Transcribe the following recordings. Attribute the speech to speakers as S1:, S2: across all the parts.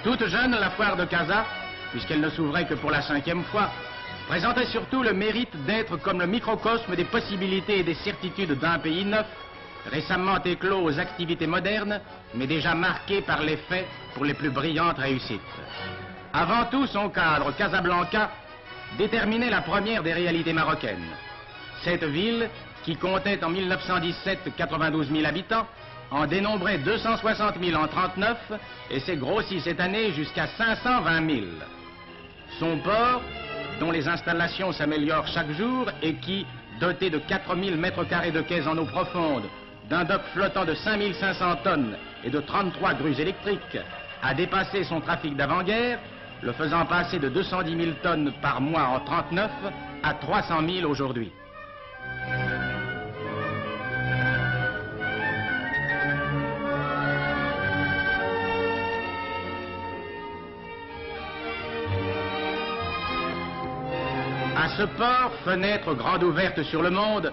S1: Toute jeune, la foire de Casa, puisqu'elle ne s'ouvrait que pour la 5e fois, présentait surtout le mérite d'être comme le microcosme des possibilités et des certitudes d'un pays neuf, récemment éclos aux activités modernes, mais déjà marqué par les faits pour les plus brillantes réussites. Avant tout, son cadre, Casablanca, déterminait la première des réalités marocaines. Cette ville, qui comptait en 1917 92 000 habitants, en dénombrait 260 000 en 1939 et s'est grossi cette année jusqu'à 520 000. Son port, dont les installations s'améliorent chaque jour et qui, doté de 4 000 mètres carrés de quais en eau profonde, d'un dock flottant de 5 500 tonnes et de 33 grues électriques, a dépassé son trafic d'avant-guerre, le faisant passer de 210 000 tonnes par mois en 1939 à 300 000 aujourd'hui. À ce port, fenêtre grande ouverte sur le monde,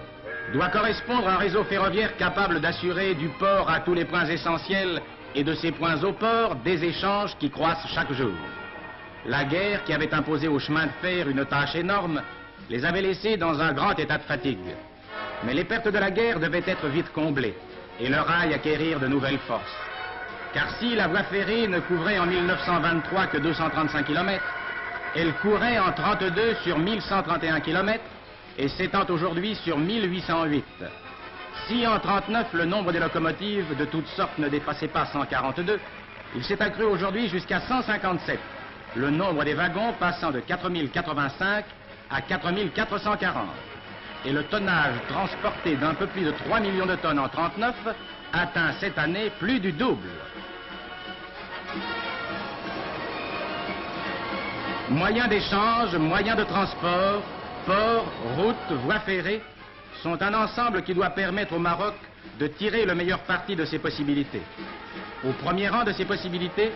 S1: doit correspondre un réseau ferroviaire capable d'assurer du port à tous les points essentiels et de ces points au port des échanges qui croissent chaque jour. La guerre, qui avait imposé au chemin de fer une tâche énorme, les avait laissés dans un grand état de fatigue. Mais les pertes de la guerre devaient être vite comblées et le rail acquérir de nouvelles forces. Car si la voie ferrée ne couvrait en 1923 que 235 km, elle courait en 1932 sur 1131 km et s'étend aujourd'hui sur 1808. Si en 1939 le nombre des locomotives de toutes sortes ne dépassait pas 142, il s'est accru aujourd'hui jusqu'à 157, le nombre des wagons passant de 4085 à 4440. Et le tonnage transporté d'un peu plus de 3 millions de tonnes en 1939 atteint cette année plus du double. Moyens d'échange, moyens de transport, ports, routes, voies ferrées sont un ensemble qui doit permettre au Maroc de tirer le meilleur parti de ses possibilités. Au premier rang de ces possibilités,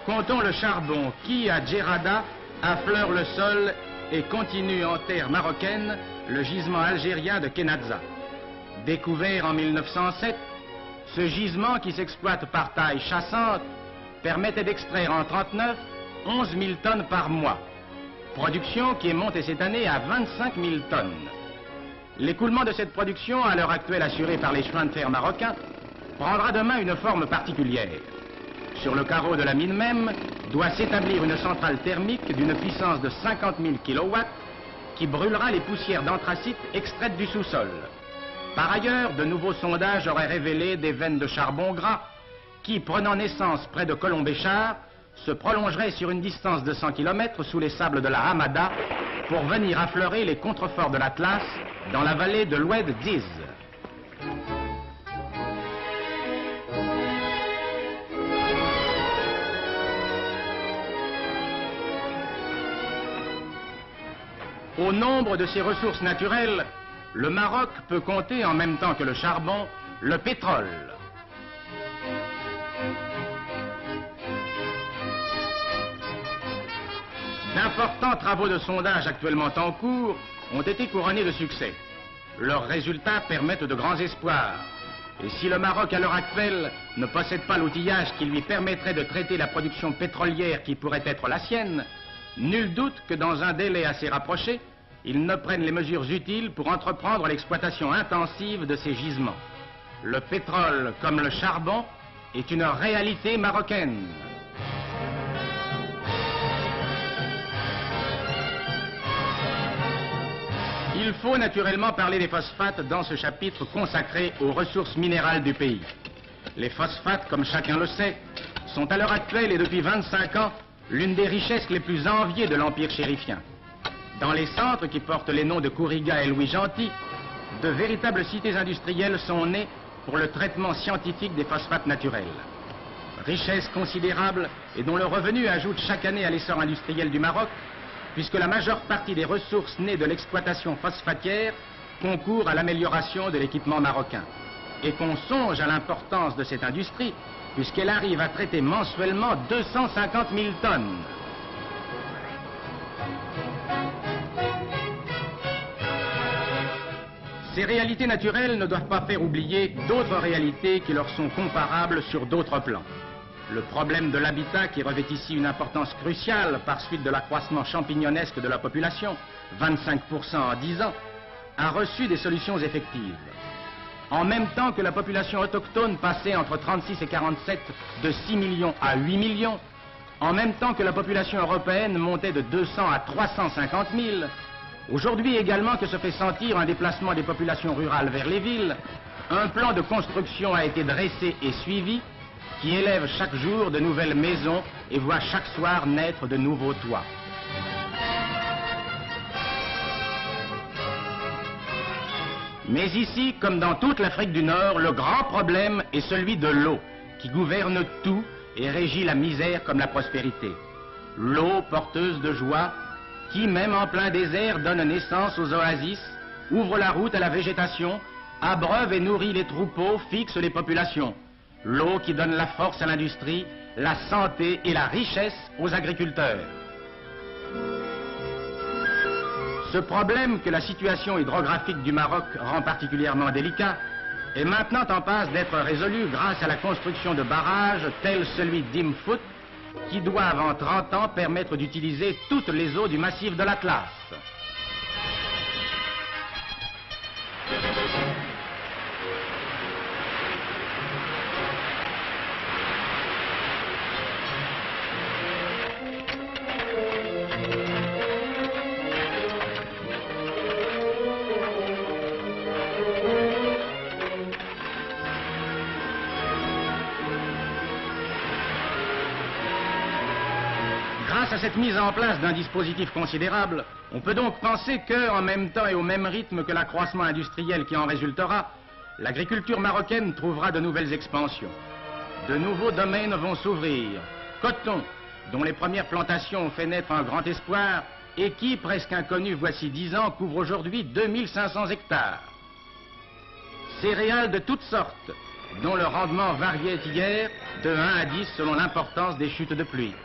S1: comptons le charbon qui, à Djerada, affleure le sol et continue en terre marocaine le gisement algérien de Kenadza. Découvert en 1907, ce gisement qui s'exploite par taille chassante permettait d'extraire en 1939 11 000 tonnes par mois. Production qui est montée cette année à 25 000 tonnes. L'écoulement de cette production, à l'heure actuelle assurée par les chemins de fer marocains, prendra demain une forme particulière. Sur le carreau de la mine même, doit s'établir une centrale thermique d'une puissance de 50 000 kW qui brûlera les poussières d'anthracite extraites du sous-sol. Par ailleurs, de nouveaux sondages auraient révélé des veines de charbon gras qui, prenant naissance près de Colombéchard, se prolongeraient sur une distance de 100 km sous les sables de la Hamada pour venir affleurer les contreforts de l'Atlas dans la vallée de l'Oued Diz. Au nombre de ses ressources naturelles, le Maroc peut compter en même temps que le charbon, le pétrole. D'importants travaux de sondage actuellement en cours ont été couronnés de succès. Leurs résultats permettent de grands espoirs. Et si le Maroc, à l'heure actuelle, ne possède pas l'outillage qui lui permettrait de traiter la production pétrolière qui pourrait être la sienne, nul doute que dans un délai assez rapproché, il ne prenne les mesures utiles pour entreprendre l'exploitation intensive de ces gisements. Le pétrole, comme le charbon, est une réalité marocaine. Il faut naturellement parler des phosphates dans ce chapitre consacré aux ressources minérales du pays. Les phosphates, comme chacun le sait, sont à l'heure actuelle et depuis 25 ans l'une des richesses les plus enviées de l'Empire chérifien. Dans les centres qui portent les noms de Kouriga et Louis Gentil, de véritables cités industrielles sont nées pour le traitement scientifique des phosphates naturels. Richesse considérable et dont le revenu ajoute chaque année à l'essor industriel du Maroc, puisque la majeure partie des ressources nées de l'exploitation phosphatière concourt à l'amélioration de l'équipement marocain. Et qu'on songe à l'importance de cette industrie, puisqu'elle arrive à traiter mensuellement 250 000 tonnes. Ces réalités naturelles ne doivent pas faire oublier d'autres réalités qui leur sont comparables sur d'autres plans. Le problème de l'habitat, qui revêt ici une importance cruciale par suite de l'accroissement champignonesque de la population, 25% en 10 ans, a reçu des solutions effectives. En même temps que la population autochtone passait entre 36 et 47 de 6 millions à 8 millions, en même temps que la population européenne montait de 200 à 350 000, aujourd'hui également que se fait sentir un déplacement des populations rurales vers les villes, un plan de construction a été dressé et suivi qui élève chaque jour de nouvelles maisons et voit chaque soir naître de nouveaux toits. Mais ici, comme dans toute l'Afrique du Nord, le grand problème est celui de l'eau, qui gouverne tout et régit la misère comme la prospérité. L'eau porteuse de joie, qui, même en plein désert, donne naissance aux oasis, ouvre la route à la végétation, abreuve et nourrit les troupeaux, fixe les populations. L'eau qui donne la force à l'industrie, la santé et la richesse aux agriculteurs. Ce problème que la situation hydrographique du Maroc rend particulièrement délicat est maintenant en passe d'être résolu grâce à la construction de barrages tels celui d'Imfout qui doivent en 30 ans permettre d'utiliser toutes les eaux du massif de l'Atlas. Grâce à cette mise en place d'un dispositif considérable, on peut donc penser que, en même temps et au même rythme que l'accroissement industriel qui en résultera, l'agriculture marocaine trouvera de nouvelles expansions. De nouveaux domaines vont s'ouvrir. Coton, dont les premières plantations ont fait naître un grand espoir, et qui, presque inconnu voici 10 ans, couvre aujourd'hui 2500 hectares. Céréales de toutes sortes, dont le rendement variait hier de 1 à 10 selon l'importance des chutes de pluie.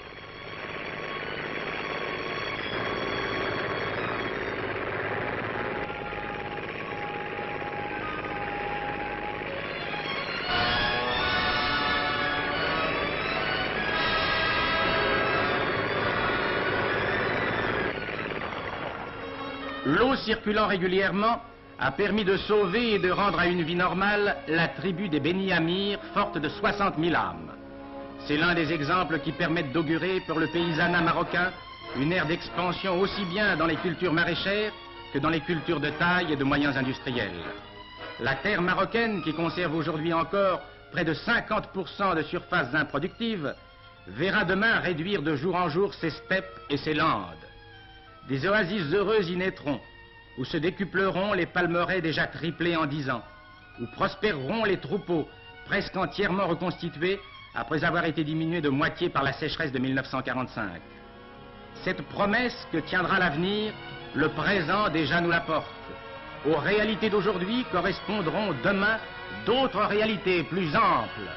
S1: L'eau circulant régulièrement a permis de sauver et de rendre à une vie normale la tribu des Beni Amir, forte de 60 000 âmes. C'est l'un des exemples qui permettent d'augurer pour le paysanat marocain une ère d'expansion aussi bien dans les cultures maraîchères que dans les cultures de taille et de moyens industriels. La terre marocaine, qui conserve aujourd'hui encore près de 50% de surfaces improductives, verra demain réduire de jour en jour ses steppes et ses landes. Des oasis heureuses y naîtront, où se décupleront les palmeraies déjà triplées en 10 ans, où prospéreront les troupeaux, presque entièrement reconstitués, après avoir été diminués de moitié par la sécheresse de 1945. Cette promesse que tiendra l'avenir, le présent déjà nous l'apporte. Aux réalités d'aujourd'hui correspondront demain d'autres réalités plus amples.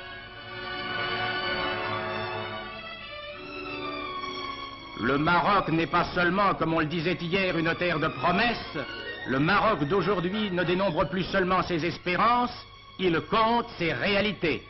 S1: Le Maroc n'est pas seulement, comme on le disait hier, une terre de promesses. Le Maroc d'aujourd'hui ne dénombre plus seulement ses espérances, il compte ses réalités.